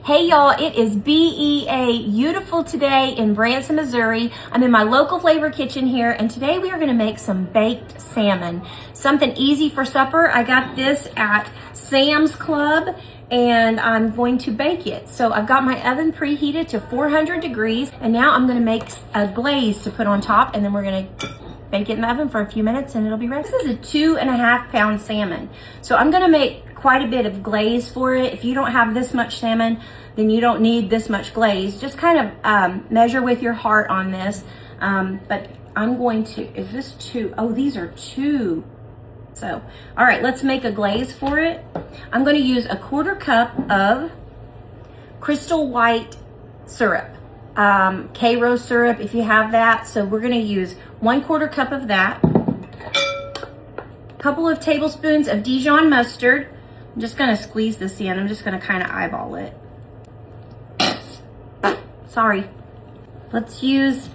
Hey y'all, it is BEA Beautiful today in Branson, Missouri. I'm in my local flavor kitchen here, and today we are gonna make some baked salmon. Something easy for supper. I got this at Sam's Club, and I'm going to bake it. So I've got my oven preheated to 400 degrees, and now I'm gonna make a glaze to put on top, and then we're gonna bake it in the oven for a few minutes and it'll be ready. This is a 2.5 pound salmon. So I'm gonna make quite a bit of glaze for it. If you don't have this much salmon, then you don't need this much glaze. Just kind of measure with your heart on this. But I'm going to, is this two? Oh, these are two. So, all right, let's make a glaze for it. I'm gonna use a 1/4 cup of crystal white syrup. Karo syrup if you have that. So we're gonna use 1/4 cup of that. A couple of tablespoons of Dijon mustard. I'm just gonna squeeze this in. I'm just gonna kind of eyeball it. Sorry. Let's use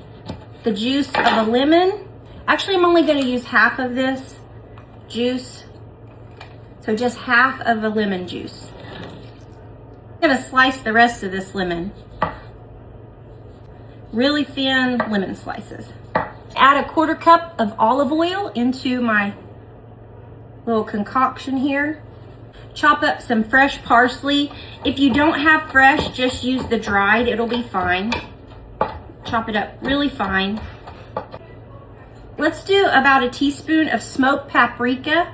the juice of a lemon. Actually, I'm only gonna use half of this juice. So just half of a lemon juice. I'm gonna slice the rest of this lemon. Really thin lemon slices. Add a 1/4 cup of olive oil into my little concoction here. Chop up some fresh parsley. If you don't have fresh, just use the dried, it'll be fine. Chop it up really fine. Let's do about a teaspoon of smoked paprika.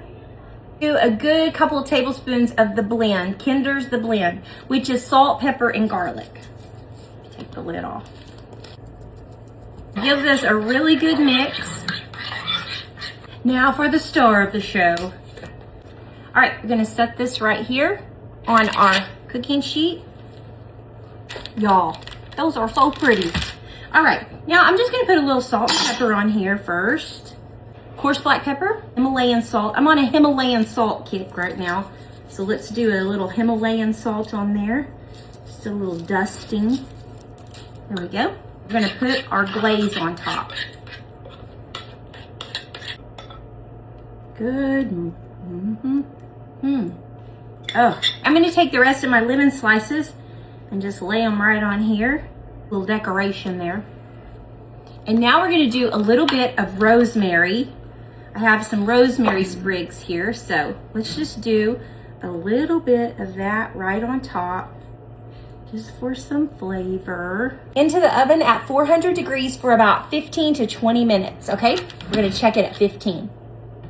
Do a good couple of tablespoons of the blend, Kinder's the blend, which is salt, pepper, and garlic. Take the lid off. Give this a really good mix. Now for the star of the show. All right, we're gonna set this right here on our cooking sheet. Y'all, those are so pretty. All right, now I'm just gonna put a little salt and pepper on here first. Coarse black pepper, Himalayan salt. I'm on a Himalayan salt kick right now. So let's do a little Himalayan salt on there. Just a little dusting. There we go. We're gonna put our glaze on top. Good. Oh, I'm gonna take the rest of my lemon slices and just lay them right on here. A little decoration there. And now we're gonna do a little bit of rosemary. I have some rosemary sprigs here, so let's just do a little bit of that right on top, just for some flavor. Into the oven at 400 degrees for about 15 to 20 minutes, okay? We're gonna check it at 15.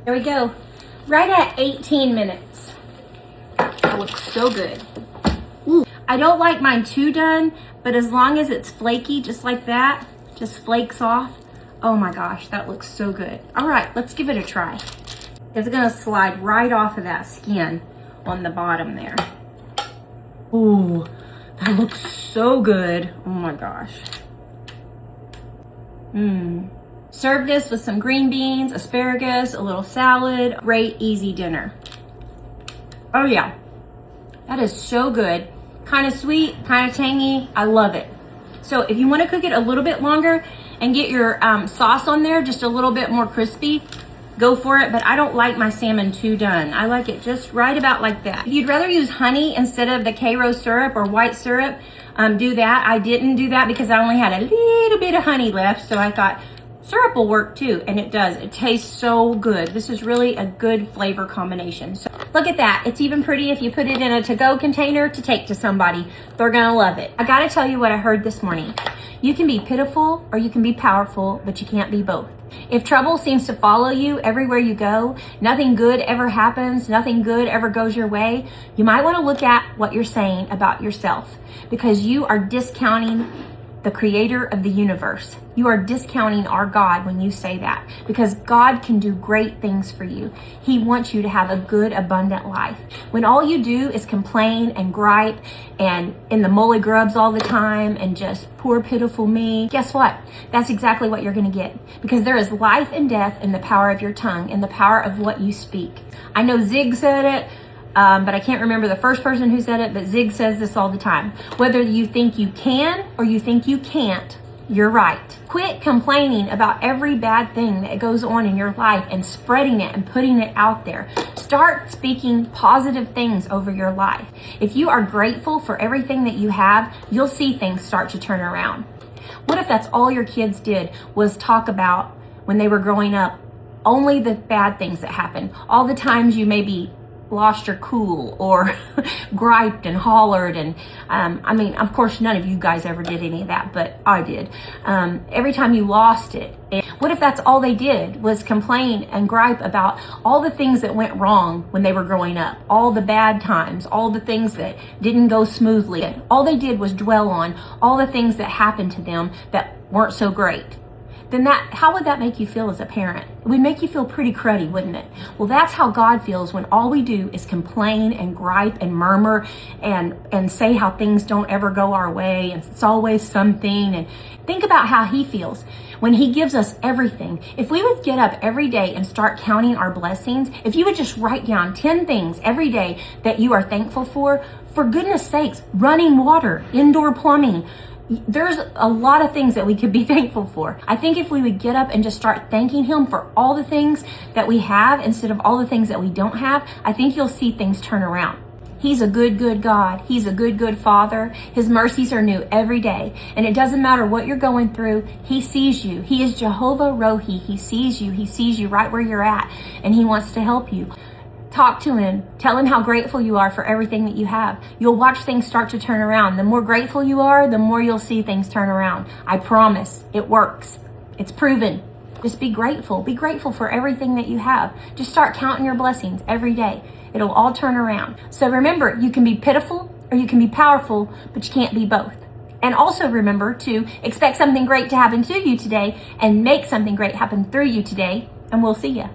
There we go, right at 18 minutes. That looks so good. Ooh. I don't like mine too done, but as long as it's flaky, just like that, just flakes off. Oh my gosh, that looks so good. All right, let's give it a try. It's gonna slide right off of that skin on the bottom there. Ooh. That looks so good. Oh my gosh. Serve this with some green beans, asparagus, a little salad. Great, easy dinner. Oh yeah. That is so good. Kind of sweet, kind of tangy. I love it. So if you want to cook it a little bit longer and get your sauce on there just a little bit more crispy, go for it, but I don't like my salmon too done. I like it just right about like that. If you'd rather use honey instead of the Karo syrup or white syrup, do that. I didn't do that because I only had a little bit of honey left, so I thought syrup will work too, and it does. It tastes so good. This is really a good flavor combination. So look at that. It's even pretty if you put it in a to-go container to take to somebody. They're gonna love it. I gotta tell you what I heard this morning. You can be pitiful or you can be powerful, but you can't be both. If trouble seems to follow you everywhere you go, nothing good ever happens, nothing good ever goes your way, you might want to look at what you're saying about yourself, because you are discounting the creator of the universe. You are discounting our God when you say that, because God can do great things for you. He wants you to have a good, abundant life. When all you do is complain and gripe and in the molly grubs all the time and just poor, pitiful me, guess what? That's exactly what you're going to get, because there is life and death in the power of your tongue and the power of what you speak. I know Zig said it, but I can't remember the first person who said it, but Zig says this all the time. Whether you think you can or you think you can't, You're right. Quit complaining about every bad thing that goes on in your life and spreading it and putting it out there. Start speaking positive things over your life. If you are grateful for everything that you have, you'll see things start to turn around. What if that's all your kids did was talk about when they were growing up, only the bad things that happened, all the times you maybe lost your cool or griped and hollered, and I mean, of course none of you guys ever did any of that, but I did. Every time you lost it. And what if that's all they did was complain and gripe about all the things that went wrong when they were growing up, all the bad times, all the things that didn't go smoothly. All they did was dwell on all the things that happened to them that weren't so great. Then how would that make you feel as a parent? It would make you feel pretty cruddy, wouldn't it? Well, that's how God feels when all we do is complain and gripe and murmur and say how things don't ever go our way and it's always something. And think about how he feels when he gives us everything. If we would get up every day and start counting our blessings, if you would just write down 10 things every day that you are thankful for goodness sakes, running water, indoor plumbing, there's a lot of things that we could be thankful for. I think if we would get up and just start thanking him for all the things that we have instead of all the things that we don't have, I think you'll see things turn around. He's a good, good God. He's a good, good Father. His mercies are new every day. And it doesn't matter what you're going through. He sees you. He is Jehovah Rohi. He sees you. He sees you right where you're at. And he wants to help you. Talk to him. Tell him how grateful you are for everything that you have. You'll watch things start to turn around. The more grateful you are, the more you'll see things turn around. I promise. It works. It's proven. Just be grateful. Be grateful for everything that you have. Just start counting your blessings every day. It'll all turn around. So remember, you can be pitiful or you can be powerful, but you can't be both. And also remember to expect something great to happen to you today and make something great happen through you today. And we'll see you.